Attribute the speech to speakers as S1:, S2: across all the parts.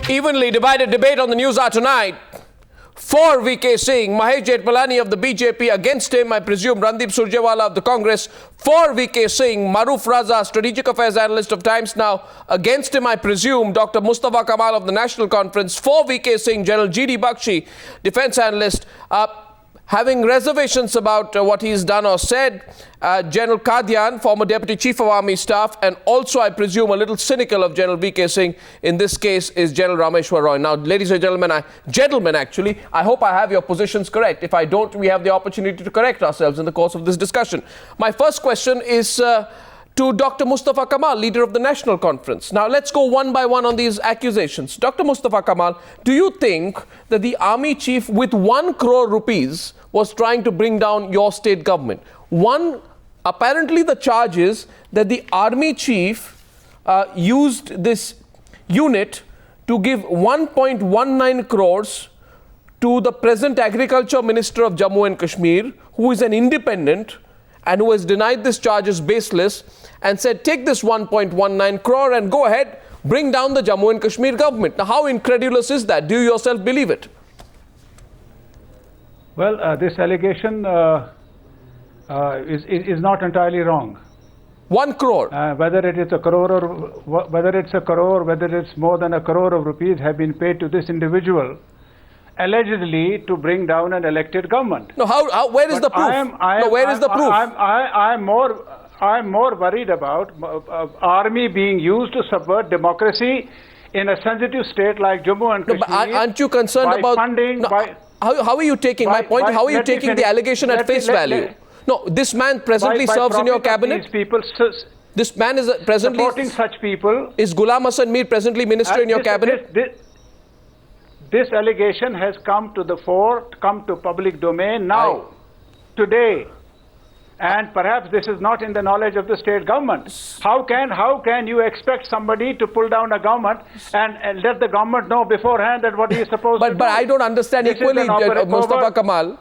S1: Evenly divided debate on the Newshour tonight. For VK Singh, Mahesh Jethmalani of the BJP, against him, I presume, Randeep Surjewala of the Congress. For VK Singh, Maruf Raza, strategic affairs analyst of Times Now. Against him, I presume, Dr. Mustafa Kamal of the National Conference. For VK Singh, General G.D. Bakshi, defense analyst. Having reservations about what he's done or said, General Qadian, former Deputy Chief of Army Staff, and also, I presume, a little cynical of General VK Singh, in this case, is General Rameshwar Roy. Now, ladies and gentlemen, I hope I have your positions correct. If I don't, we have the opportunity to correct ourselves in the course of this discussion. My first question is to Dr. Mustafa Kamal, leader of the National Conference. Now, let's go one by one on these accusations. Dr. Mustafa Kamal, do you think that the army chief with 1 crore rupees was trying to bring down your state government? Apparently the charge is that the army chief used this unit to give 1.19 crores to the present agriculture minister of Jammu and Kashmir, who is an independent and who has denied this charge as baseless, and said, take this 1.19 crore and go ahead, bring down the Jammu and Kashmir government. Now, how incredulous is that? Do you yourself believe it?
S2: Well, this allegation is not entirely wrong.
S1: 1 crore.
S2: Whether it is a crore or whether it's more than a crore of rupees have been paid to this individual, allegedly to bring down an elected government.
S1: No, where is the proof? Where is the proof?
S2: I'm more worried about army being used to subvert democracy in a sensitive state like Jammu and Kashmir.
S1: No, but aren't you concerned about
S2: funding?
S1: How are you taking my point? How are you taking the allegation at face value? No, this man presently serves in your cabinet. This man is presently
S2: supporting such people.
S1: Is Ghulam Hasan Mir presently minister in your cabinet?
S2: This allegation has come to the fore, come to public domain now, today, and perhaps this is not in the knowledge of the state government. How can you expect somebody to pull down a government and let the government know beforehand that what he is supposed to do?
S1: But I don't understand equally, Mustafa Kamal.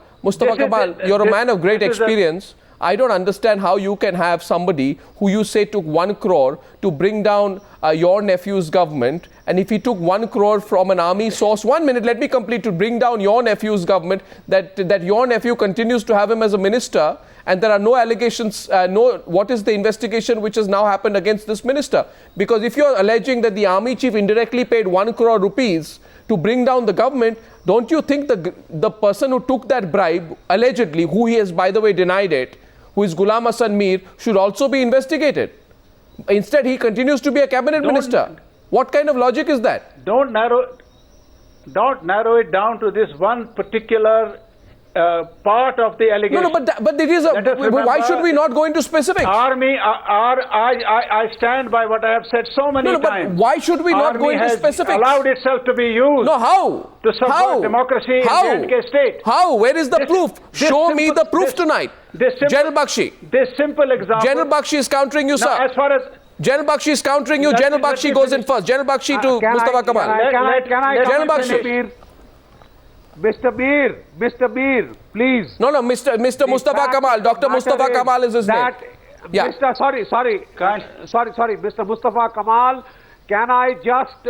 S1: You're a man of great experience. I don't understand how you can have somebody who you say took 1 crore to bring down your nephew's government, and if he took 1 crore from an army source, 1 minute, let me complete, to bring down your nephew's government, that your nephew continues to have him as a minister, and there are no allegations, what is the investigation which has now happened against this minister? Because if you're alleging that the army chief indirectly paid 1 crore rupees to bring down the government, don't you think the person who took that bribe, allegedly, who he has, by the way, denied it, who is Ghulam Hasan Mir, should also be investigated? Instead, he continues to be a cabinet minister. What kind of logic is that?
S2: Don't narrow it down to this one particular part of the allegation.
S1: No, but it is why should we not go into specifics?
S2: I stand by what I have said so many times.
S1: But why should we not go into specifics?
S2: Allowed itself to be used.
S1: No, how?
S2: To subvert democracy in the J&K state.
S1: How? Where is the proof? Show me the proof tonight. General Bakshi.
S2: This simple example.
S1: General Bakshi is countering you, sir.
S2: As far as
S1: General Bakshi is countering you. General Bakshi goes in first. General Bakshi to Mustafa Kamal. General Bakshi.
S3: Mr. Mir, please.
S1: No, Mr. Mustafa Kamal. Dr. Mustafa Kamal is his name.
S3: Yeah. Sorry, Mr. Mustafa Kamal, can I just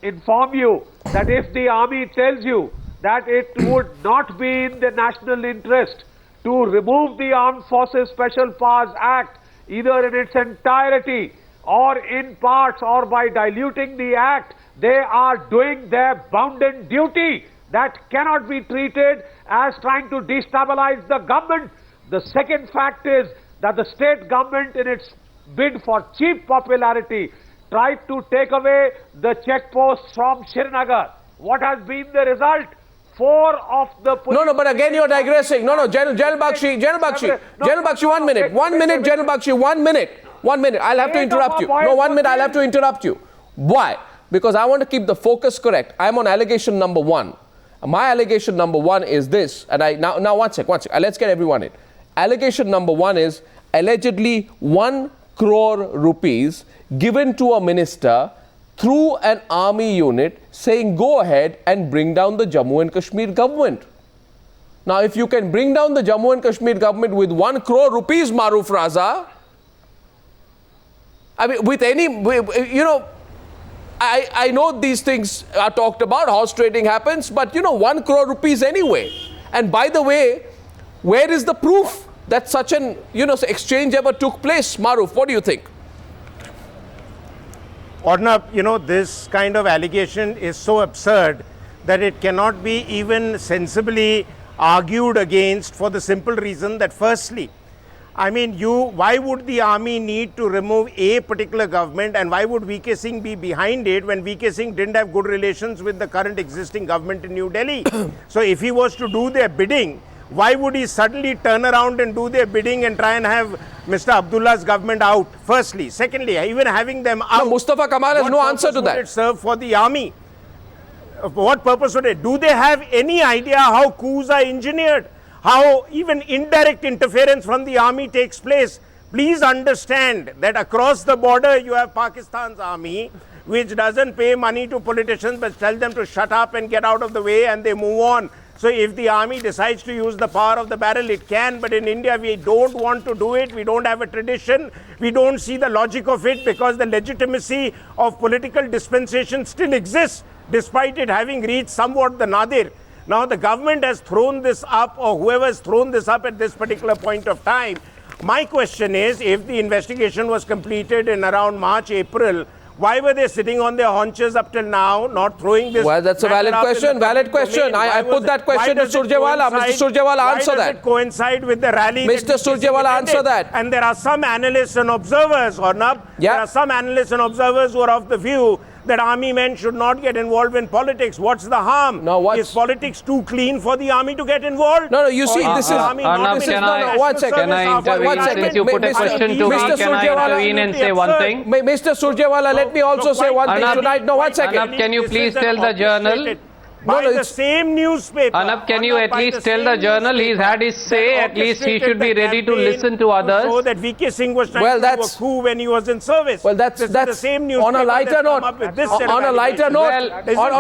S3: inform you that if the army tells you that it would not be in the national interest to remove the Armed Forces Special Powers Act, either in its entirety or in parts or by diluting the act, they are doing their bounden duty. That cannot be treated as trying to destabilize the government. The second fact is that the state government, in its bid for cheap popularity, tried to take away the checkposts from Srinagar. What has been the result? 4 of the police...
S1: No, but again you're digressing. No, General Bakshi, 1 minute. 1 minute, General Bakshi, 1 minute. 1 minute, I'll have to interrupt you. No, 1 minute, I'll have to interrupt you. Why? Because I want to keep the focus correct. I'm on allegation number 1. My allegation number 1 is this, and now one sec, let's get everyone in. Allegation number 1 is allegedly 1 crore rupees given to a minister through an army unit saying go ahead and bring down the Jammu and Kashmir government. Now, if you can bring down the Jammu and Kashmir government with 1 crore rupees, Maruf Raza, I mean, with any, I know these things are talked about, horse trading happens, but 1 crore rupees anyway. And by the way, where is the proof that such an exchange ever took place? Maruf, what do you think?
S4: Arnab, this kind of allegation is so absurd that it cannot be even sensibly argued against, for the simple reason that firstly, why would the army need to remove a particular government, and why would VK Singh be behind it when VK Singh didn't have good relations with the current existing government in New Delhi? So if he was to do their bidding, why would he suddenly turn around and do their bidding and try and have Mr. Abdullah's government out? Firstly. Secondly, even having them out,
S1: no, Mustafa Kamal has no answer to that.
S4: Would it serve for the army? What purpose would it? Do they have any idea how coups are engineered? How even indirect interference from the army takes place? Please understand that across the border you have Pakistan's army, which doesn't pay money to politicians but tell them to shut up and get out of the way, and they move on. So if the army decides to use the power of the barrel, it can, but in India we don't want to do it. We don't have a tradition. We don't see the logic of it because the legitimacy of political dispensation still exists, despite it having reached somewhat the nadir. Now the government has thrown this up, or whoever has thrown this up at this particular point of time. My question is, if the investigation was completed in around March, April, why were they sitting on their haunches up till now, not throwing this?
S1: Well, that's a valid question. Valid question. I put that question to Surjewala. Mr. Surjewala, answer that.
S4: Why does it coincide with the rally?
S1: Mr. Surjewala, answer that.
S4: And there are some analysts and observers, Arnab, there are some analysts and observers who are of the view that army men should not get involved in politics. What's the harm?
S1: No,
S4: is politics too clean for the army to get involved?
S1: No, you see, this is...
S5: Arnab,
S1: one second.
S5: Can I intervene? Since you put a question to me, can I intervene and say one thing?
S1: Mr. Surjewala, let me also say one thing tonight. No, one second.
S5: Arnab, can you please tell the journal?
S4: By the same newspaper.
S5: Arnab, can you at least tell the journal he's had his say? At least he should be ready to listen to others.
S4: So that VK Singh was trying to do a coup when he was in service.
S1: Well, that's
S4: the same newspaper.
S1: On a lighter note, on a lighter note, on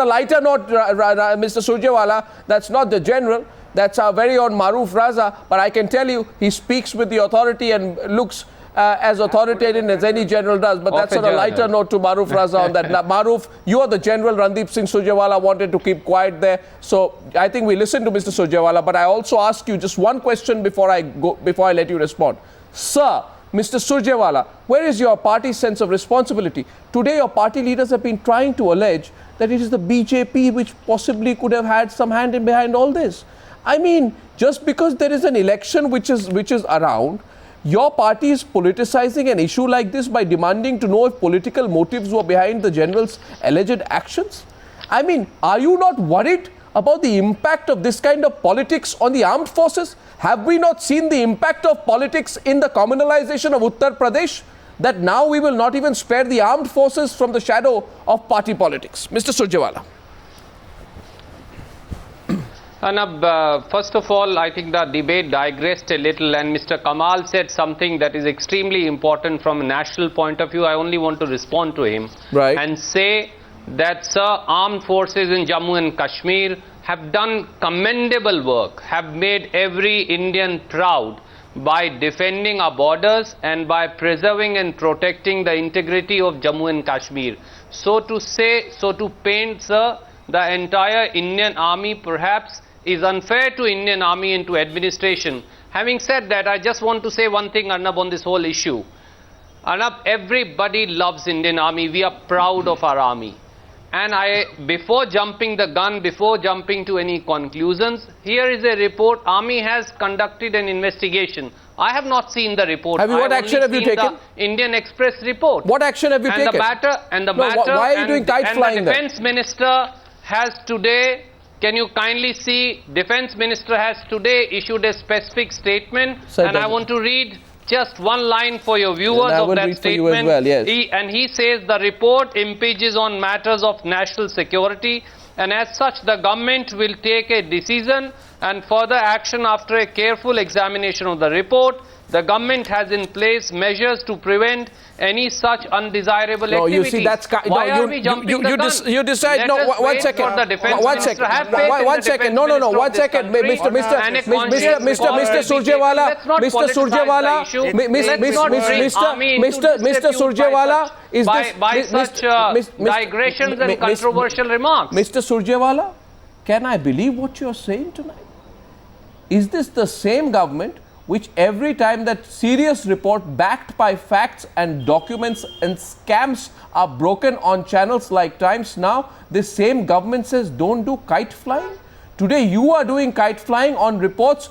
S1: a lighter note, Mr. Surjewala, that's not the general. That's our very own Maruf Raza. But I can tell you, he speaks with the authority and looks as authoritarian as any general does, but that's on a lighter note to Maruf Raza on that. Now, Maruf, you are the general. Randeep Singh Surjewala wanted to keep quiet there, so I think we listen to Mr. Surjewala. But I also ask you just one question before I let you respond, sir. Mr. Surjewala, where is your party's sense of responsibility? Today, your party leaders have been trying to allege that it is the BJP which possibly could have had some hand in behind all this. I mean, just because there is an election which is around, your party is politicizing an issue like this by demanding to know if political motives were behind the general's alleged actions? I mean, are you not worried about the impact of this kind of politics on the armed forces? Have we not seen the impact of politics in the communalization of Uttar Pradesh? That now we will not even spare the armed forces from the shadow of party politics. Mr. Surjewala.
S5: Arnab, first of all, I think the debate digressed a little, and Mr. Kamal said something that is extremely important from a national point of view. I only want to respond to him and say that, sir, armed forces in Jammu and Kashmir have done commendable work, have made every Indian proud by defending our borders and by preserving and protecting the integrity of Jammu and Kashmir. So to paint, sir, the entire Indian army perhaps is unfair to Indian army and to administration. Having said that, I just want to say one thing, Arnab, on this whole issue. Arnab, everybody loves Indian army. We are proud of our army. And before jumping the gun, before jumping to any conclusions, here is a report. Army has conducted an investigation. I have not seen the report.
S1: What action have you taken?
S5: The Indian Express report.
S1: What action have you taken? Why are you doing kite flying
S5: there? The Defence Minister has today, can you kindly see, Defence Minister has today issued a specific statement, and I want to read just one line for your viewers of that statement. He says the report impinges on matters of national security, and as such the government will take a decision and further action after a careful examination of the report. the government has in place measures to prevent any such undesirable activity.
S1: You see, that's
S5: why are we jumping the gun?
S1: You decide.
S5: Let
S1: No,
S5: us
S1: one
S5: wait
S1: second.
S5: for the defense
S1: One
S5: minister.
S1: second.
S5: Have faith in
S1: One
S5: the
S1: second.
S5: defense
S1: No,
S5: minister of
S1: one
S5: this
S1: second.
S5: country and a conscience
S1: Mr.
S5: called
S1: Surjewala,
S5: BJP. Let's not
S1: Mr.
S5: politicize
S1: Surjewala,
S5: the issue. Let's not bring army into
S1: Mr.
S5: disrepute
S1: Surjewala, is
S5: by such digressions and controversial remarks.
S1: Mr. Surjewala, can I believe what you're saying tonight? Is this the same government which every time that serious report backed by facts and documents and scams are broken on channels like Times Now, this same government says don't do kite flying? Today you are doing kite flying on reports,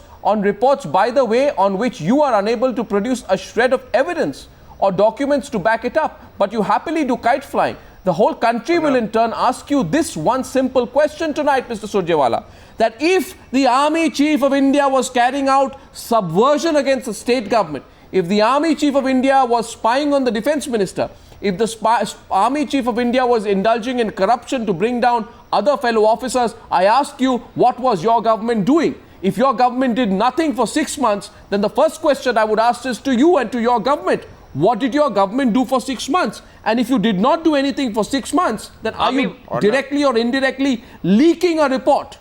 S1: by the way, on which you are unable to produce a shred of evidence or documents to back it up, but you happily do kite flying. The whole country will in turn ask you this one simple question tonight, Mr. Surjewala, that if the Army Chief of India was carrying out subversion against the state government, if the Army Chief of India was spying on the Defence Minister, if the Army Chief of India was indulging in corruption to bring down other fellow officers, I ask you, what was your government doing? If your government did nothing for 6 months, then the first question I would ask is to you and to your government. What did your government do for 6 months? And if you did not do anything for 6 months, then are you directly or indirectly leaking a report?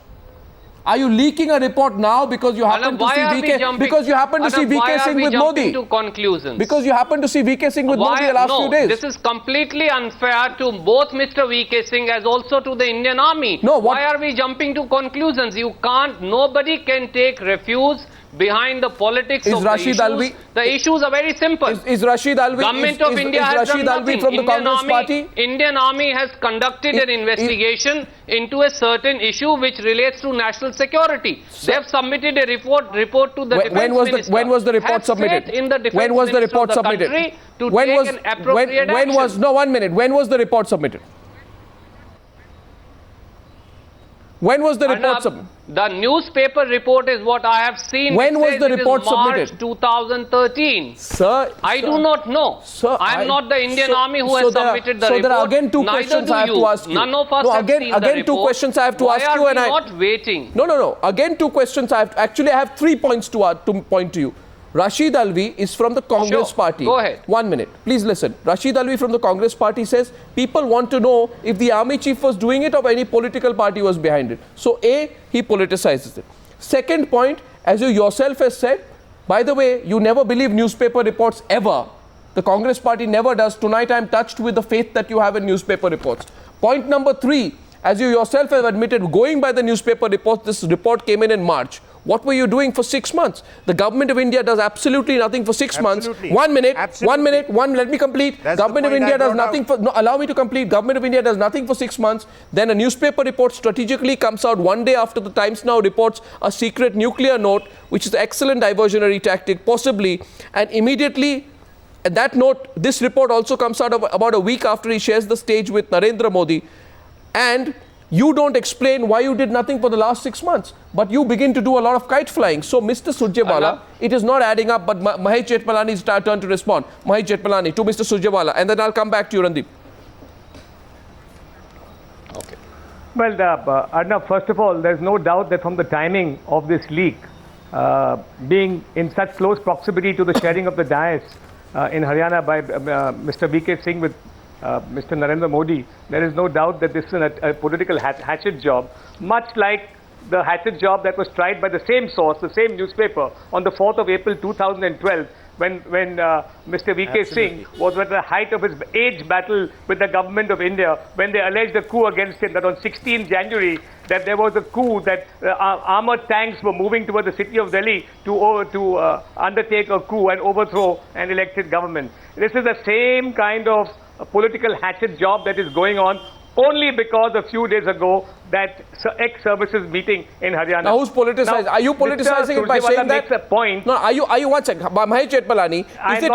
S1: Are you leaking a report now because you happen to see VK? Because you happen to see VK Singh with Modi.
S5: To conclusions?
S1: Because you happen to see VK Singh with Modi the last few days.
S5: This is completely unfair to both Mr. VK Singh as also to the Indian Army.
S1: No,
S5: why are we jumping to conclusions? You can't. Nobody can take refuge behind the politics of the issues. The issues are very simple.
S1: Is Rashid Alvi?
S5: Government of India has done nothing.
S1: From the Congress Party?
S5: Indian Army has conducted an investigation into a certain issue which relates to national security. They have submitted a report to the defense minister.
S1: When was the report submitted? When was the report submitted? When was the report submitted? When was the report submitted?
S5: The newspaper report is what I have seen.
S1: When was the report submitted?
S5: March 2013.
S1: Sir,
S5: I do not know.
S1: Sir,
S5: I am not the Indian Army who has submitted the report.
S1: So there are again two questions I have to ask you.
S5: None of us have seen the report.
S1: Again two questions I have to ask you.
S5: Why are we not waiting?
S1: No. Again two questions I have to, actually I have 3 points to point to you. Rashid Alvi is from the Congress Party.
S5: Go ahead.
S1: 1 minute. Please listen. Rashid Alvi from the Congress Party says people want to know if the army chief was doing it or any political party was behind it. So A, he politicizes it. Second point, as you yourself have said, by the way, you never believe newspaper reports ever. The Congress Party never does. Tonight I am touched with the faith that you have in newspaper reports. Point number 3, as you yourself have admitted, going by the newspaper reports, this report came in March. What were you doing for 6 months? The government of India does absolutely nothing for 6 months. 1 minute, let me complete. Government of India does nothing for, no, allow me to complete. Government of India does nothing for 6 months. Then a newspaper report strategically comes out 1 day after the Times Now reports a secret nuclear note, which is an excellent diversionary tactic, possibly. And immediately, at that note, this report also comes out about a week after he shares the stage with Narendra Modi. And you don't explain why you did nothing for the last 6 months, but you begin to do a lot of kite flying. So, Mr. Surjewala, it is not adding up, but Mahesh Jethmalani's turn to respond. Mahesh Jethmalani to Mr. Surjewala, and then I'll come back to you, Randeep.
S3: Okay. Well, Arnab, first of all, there's no doubt that from the timing of this leak, being in such close proximity to the sharing of the dais in Haryana by Mr. VK Singh with Mr. Narendra Modi, there is no doubt that this is a political hatchet job, much like the hatchet job that was tried by the same source, the same newspaper, on the 4th of April 2012, when Mr. VK Singh was at the height of his age battle with the government of India, when they alleged a coup against him, that on 16 January, that there was a coup, that armored tanks were moving toward the city of Delhi to undertake a coup and overthrow an elected government. This is the same kind of political hatchet job that is going on, only because a few days ago that ex-services meeting in Haryana.
S1: Now who's politicizing? Are you politicizing it by saying that?
S3: Makes a point.
S1: No, are you 1 second. Mahesh Jethmalani,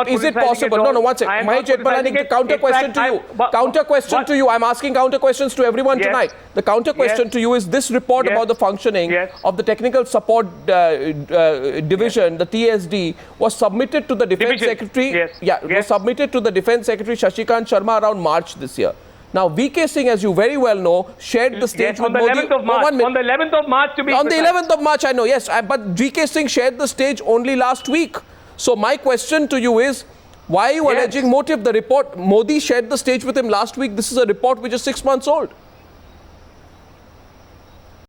S1: is it possible? No, 1 second. Mahesh Jethmalani, counter question to you. Counter question to you. I'm asking counter questions to everyone tonight. The counter question to you is this report about the functioning of the Technical Support Division, the TSD, was submitted to the Defence Secretary. Was submitted to the Defence Secretary Shashikant Sharma around March this year. Now, VK Singh, as you very well know, shared the stage with Modi.
S3: On the 11th of March, to be
S1: on the 11th of March, I know, yes. But VK Singh shared the stage only last week. So my question to you is, why are you alleging motive? The report, Modi shared the stage with him last week. This is a report which is 6 months old.